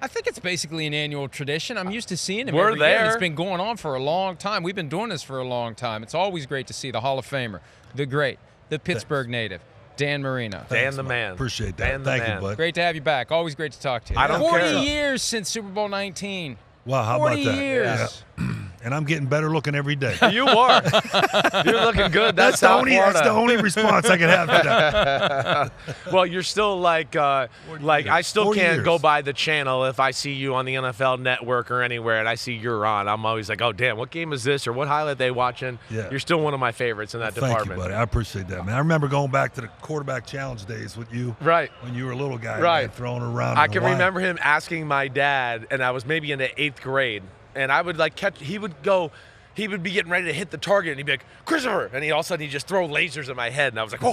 I think it's basically an annual tradition. I'm used to seeing him We're every year. there. And it's been going on for a long time. We've been doing this for a long time. It's always great to see the Hall of Famer, the great, the Pittsburgh native, Dan Marino. Dan the man. Appreciate that. Dan the Thank man. you, bud. Great to have you back. Always great to talk to you. I don't 40 care. years since Super Bowl 19. Wow, how 40 about that? years. Yeah. And I'm getting better looking every day. You are. You're looking good. That's the South only Florida. that's the only response I can have to that. Well, you're still like I still 40 can't years. go by the channel if I see you on the NFL Network or anywhere and I see you're on. I'm always like, oh damn, what game is this or what highlight they watching? Yeah. You're still one of my favorites in that Thank department. you, buddy. I appreciate that, man. I remember going back to the quarterback challenge days with you. Right. When you were a little guy, Right. man, throwing around. I in can Hawaii. remember him asking my dad, and I was maybe in the 8th grade, and I would like catch. He would be getting ready to hit the target, and he'd be like, Christopher, and all of a sudden he'd just throw lasers at my head, and I was like,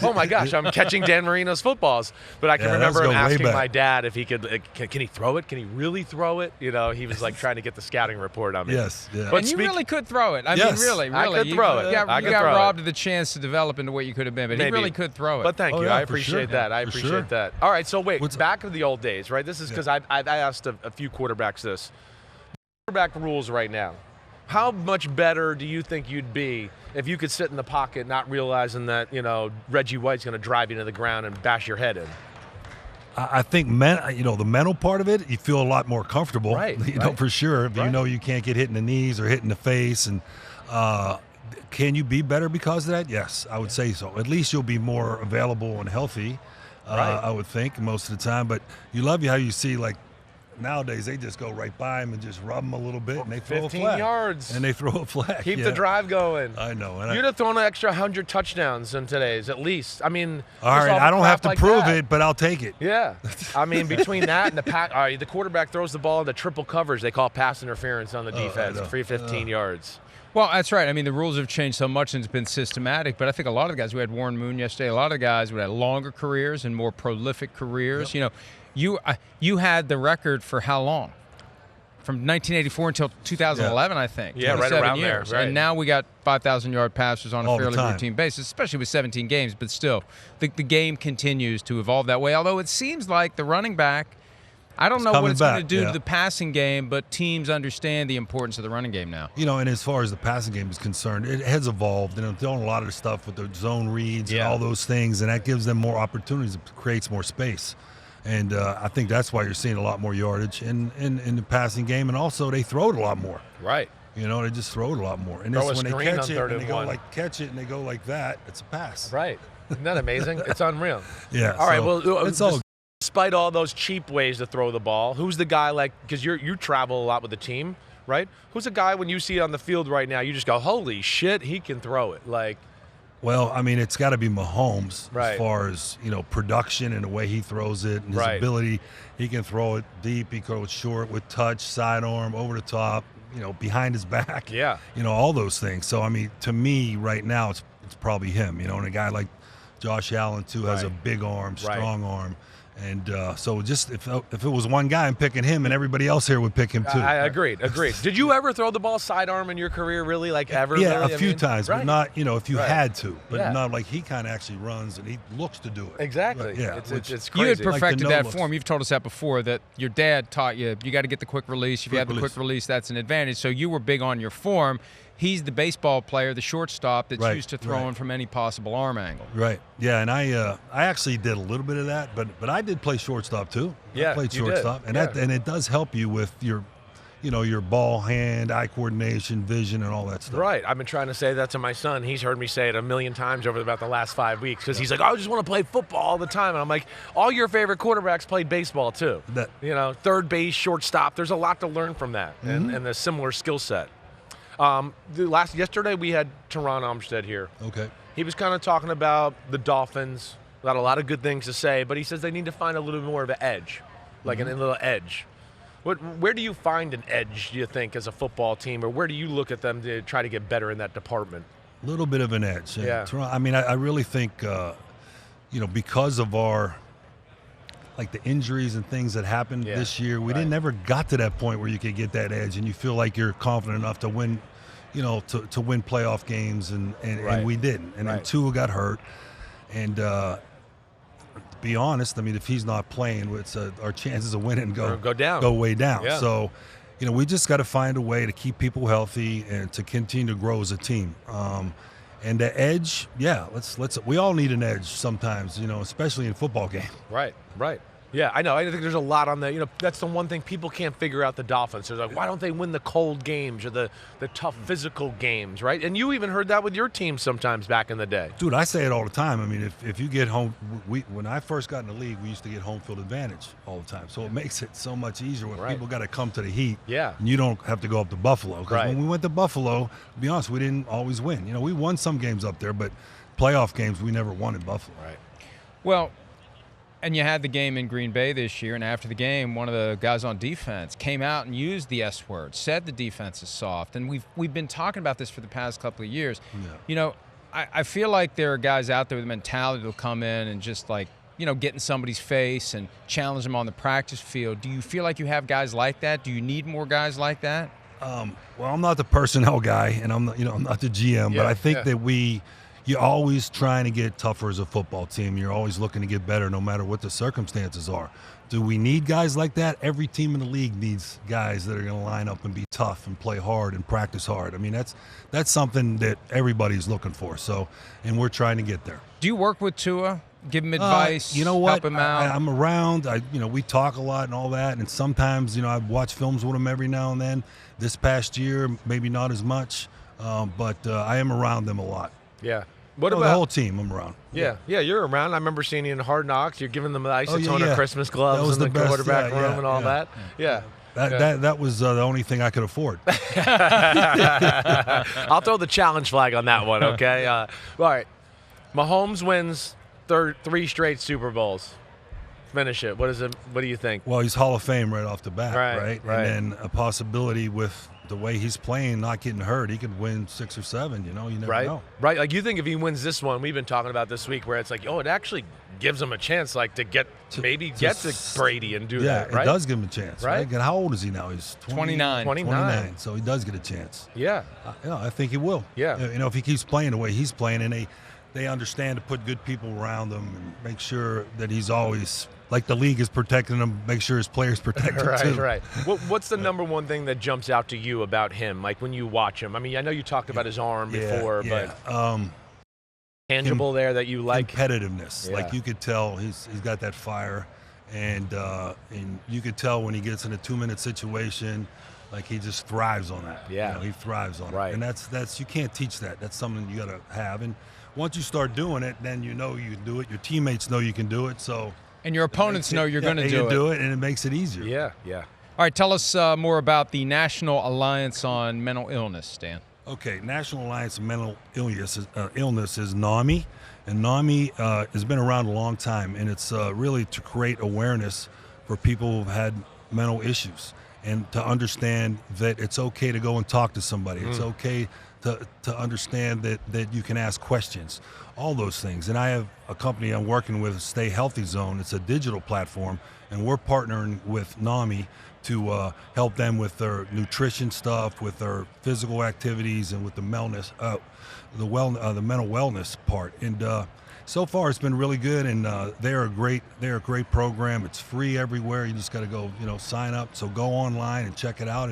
oh my gosh, I'm catching Dan Marino's footballs. But I can Yeah, remember those him go way asking back. my dad if he could, can he throw it? Can he really throw it? You know, he was like trying to get the scouting report on me. Yes, yeah. But And you speak- really could throw it. I Yes. mean, really. I could throw it. You got, I you could got throw it. robbed of the chance to develop into what you could have been, but he Maybe. really could throw it. But thank Oh, you. yeah, I for appreciate sure. that. I For appreciate sure. that. All right, so wait, What's- back to the old days, right? This is because I've asked a few quarterbacks this. Quarterback rules right now. How much better do you think you'd be if you could sit in the pocket not realizing that, Reggie White's going to drive you to the ground and bash your head in? I think the mental part of it, you feel a lot more comfortable. Right, You know, right. for sure. If Right. you know you can't get hit in the knees or hit in the face, and can you be better because of that? Yes, I would say so. At least you'll be more available and healthy. Right. I would think most of the time. But you love how you see like nowadays they just go right by him and just rub him a little bit and they throw 15 a flag. yards. And they throw a flag. Keep yeah. the drive going. I know. And You'd have thrown an extra 100 touchdowns in today's, at least. I mean, all just right, the I don't have crap to like prove that. it, but I'll take it. Yeah. I mean, between that and the quarterback throws the ball into triple coverage, they call pass interference on the defense know. for 15 yards. Well, that's right. I mean, the rules have changed so much and it's been systematic, but I think a lot of the guys, we had Warren Moon yesterday, a lot of the guys who had longer careers and more prolific careers. Yep. You had the record for how long? From 1984 until 2011, I think. Yeah, right 27 around there, years. right. And now we got 5,000-yard passers on a All the fairly time. routine basis, especially with 17 games. But still, the game continues to evolve that way. Although it seems like the running back, I don't know what coming it's going to back, do yeah. to the passing game, but teams understand the importance of the running game now. And as far as the passing game is concerned, it has evolved. And they're doing a lot of the stuff with the zone reads and all those things, and that gives them more opportunities. It creates more space. And I think that's why you're seeing a lot more yardage in the passing game. And also, they throw it a lot more. Right. They just throw it a lot more. And Throw this, a when they screen catch on it, 3rd and and they go 1. catch it, and they go like that, it's a pass. Right. Isn't that amazing? It's unreal. Yeah. All right. so Well, it's all despite all those cheap ways to throw the ball, who's the guy because you travel a lot with the team, right? Who's a guy when you see it on the field right now, you just go, holy shit, he can throw it. Well, I mean, it's got to be Mahomes Right. as far as, production and the way he throws it and his Right. ability. He can throw it deep, he can throw it short with touch, sidearm, over the top, behind his back. Yeah. All those things. So, I mean, to me right now, it's probably him, and a guy like Josh Allen, too, has a Right. big arm, Right. strong arm. And so just if it was one guy, I'm picking him, and everybody else here would pick him, too. I agreed. Did you ever throw the ball sidearm in your career, really? Ever? Yeah, really? a few times, right. but not, if you Right. had to. But Yeah. not like he kind of actually runs and he looks to do it. Exactly. Yeah, It's You crazy. had Like the perfected no that looks. form. You've told us that before, that your dad taught you got to get the quick release. If you Quick have the release. quick release, that's an advantage. So you were big on your form. He's the baseball player, the shortstop that's Right, used to throwing right. from any possible arm angle. Right. Yeah, and I actually did a little bit of that, but I did play shortstop too. Yeah, I played you did. shortstop, and Yeah. and it does help you with your ball hand, eye coordination, vision, and all that stuff. Right. I've been trying to say that to my son. He's heard me say it a million times over about the last 5 weeks because he's like, I just want to play football all the time. And I'm like, all your favorite quarterbacks played baseball too. Third base, shortstop. There's a lot to learn from that and a similar skill set. Yesterday we had Teron Armstead here. Okay. He was kind of talking about the Dolphins. Got a lot of good things to say, but he says they need to find a little more of an edge, a little edge. Where do you find an edge, do you think, as a football team, or where do you look at them to try to get better in that department? A little bit of an edge. Yeah. I mean, I really think, because of our the injuries and things that happened this year, we never got to that point where you could get that edge and you feel like you're confident enough to win, to win playoff games, and we didn't. And then Tua got hurt, and be honest, I mean, if he's not playing, our chances of winning go down, go way down. Yeah. So, we just got to find a way to keep people healthy and to continue to grow as a team. And the edge, let's. We all need an edge sometimes, especially in football game. Right. Yeah, I know. I think there's a lot on the, that's the one thing people can't figure out the Dolphins. They're like, why don't they win the cold games or the tough physical games, right? And you even heard that with your team sometimes back in the day. Dude, I say it all the time. I mean, if you get home, when I first got in the league, we used to get home field advantage all the time. So it makes it so much easier when people got to come to the heat. Yeah. And you don't have to go up to Buffalo. Because when we went to Buffalo, to be honest, we didn't always win. We won some games up there, but playoff games we never won in Buffalo. Right. Well, and you had the game in Green Bay this year, and after the game, one of the guys on defense came out and used the S word, said the defense is soft. And we've been talking about this for the past couple of years. Yeah. I feel like there are guys out there with the mentality that'll come in and just get in somebody's face and challenge them on the practice field. Do you feel like you have guys like that? Do you need more guys like that? Well, I'm not the personnel guy, and I'm not the GM, but I think that you're always trying to get tougher as a football team. You're always looking to get better no matter what the circumstances are. Do we need guys like that? Every team in the league needs guys that are going to line up and be tough and play hard and practice hard. I mean, that's something that everybody's looking for. So, and we're trying to get there. Do you work with Tua? Give him advice? You know what? Help him out? I'm around. We talk a lot and all that. And sometimes, I watch films with him every now and then. This past year, maybe not as much, but I am around them a lot. Yeah. What about the whole team? I'm around. Yeah, you're around. I remember seeing you in Hard Knocks. You're giving them the Isotona Christmas gloves in the quarterback room and all that. Yeah. That was the only thing I could afford. I'll throw the challenge flag on that one, okay? All right. Mahomes wins 3 straight Super Bowls. Finish it. What do you think? Well, he's Hall of Fame right off the bat, right? And then a possibility with the way he's playing, not getting hurt, he could win 6 or 7. You never know. Right. Like, you think if he wins this one, we've been talking about this week, where it's like, it actually gives him a chance, like, to get to Brady and do that. Right? It does give him a chance. Right. And how old is he now? He's 29. 29. So he does get a chance. Yeah. I think he will. Yeah. If he keeps playing the way he's playing, and they understand to put good people around him and make sure that he's always, like the league is protecting him, make sure his players protect him too. Right. What's the number one thing that jumps out to you about him, like when you watch him? I mean, I know you talked about his arm before, but tangible there that you like? Competitiveness. Yeah. Like, you could tell he's got that fire, and you could tell when he gets in a 2-minute situation, like, he just thrives on that. Yeah. He thrives on it. And that's you can't teach that. That's something you got to have. And once you start doing it, then you can do it. Your teammates know you can do it. So. And your opponents know you're going to do it, and it makes it easier. Yeah. All right, tell us more about the National Alliance on Mental Illness, Dan. Okay, National Alliance on Mental Illness is NAMI, and NAMI has been around a long time, and it's really to create awareness for people who've had mental issues, and to understand that it's okay to go and talk to somebody. It's okay to understand that you can ask questions, all those things. And I have a company I'm working with, Stay Healthy Zone. It's a digital platform, and we're partnering with NAMI to help them with their nutrition stuff, with their physical activities, and with the wellness, the mental wellness part. And so far, it's been really good, and they're a great program. It's free everywhere. You just got to go, sign up. So go online and check it out,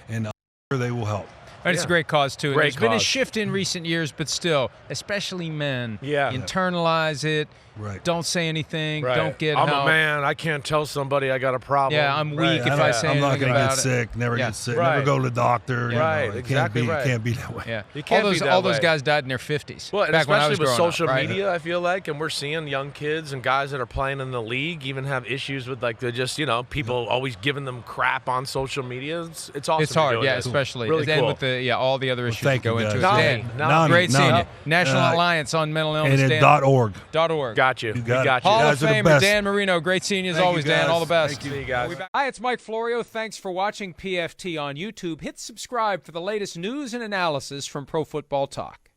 and they will help. And it's a great cause, too. Great There's been a cause. shift in recent years, but still, especially men, Yeah. internalize it, Right. don't say anything, Right. don't get I'm help. a man. I can't tell somebody I got a problem. Yeah, I'm weak if I say I'm not anything going to about get it. sick, never Yeah. get sick, Right. never go to the doctor. Right, exactly right. It can't be that way. Yeah. You can't all be that those way. guys died in their 50s. Well, and back when I especially was with growing social up, right? media, I feel like, and we're seeing young kids and guys that are playing in the league even have issues with, like, they're just, people always giving them crap on social media. It's awesome. It's hard, doing yeah, this. especially. Really and cool. with the all the other issues that thank go you, into it. guys. Dan, Nami. great seeing you. Nami. National Alliance on Mental Illness. And Dan. at .org. .org. Got you. You got We got it. you. Hall guys of are the Famer best. Dan Marino. Great seeing you as Thank you, always, Dan. guys. All the best. Thank you. See you guys. Hi, it's Mike Florio. Thanks for watching PFT on YouTube. Hit subscribe for the latest news and analysis from Pro Football Talk.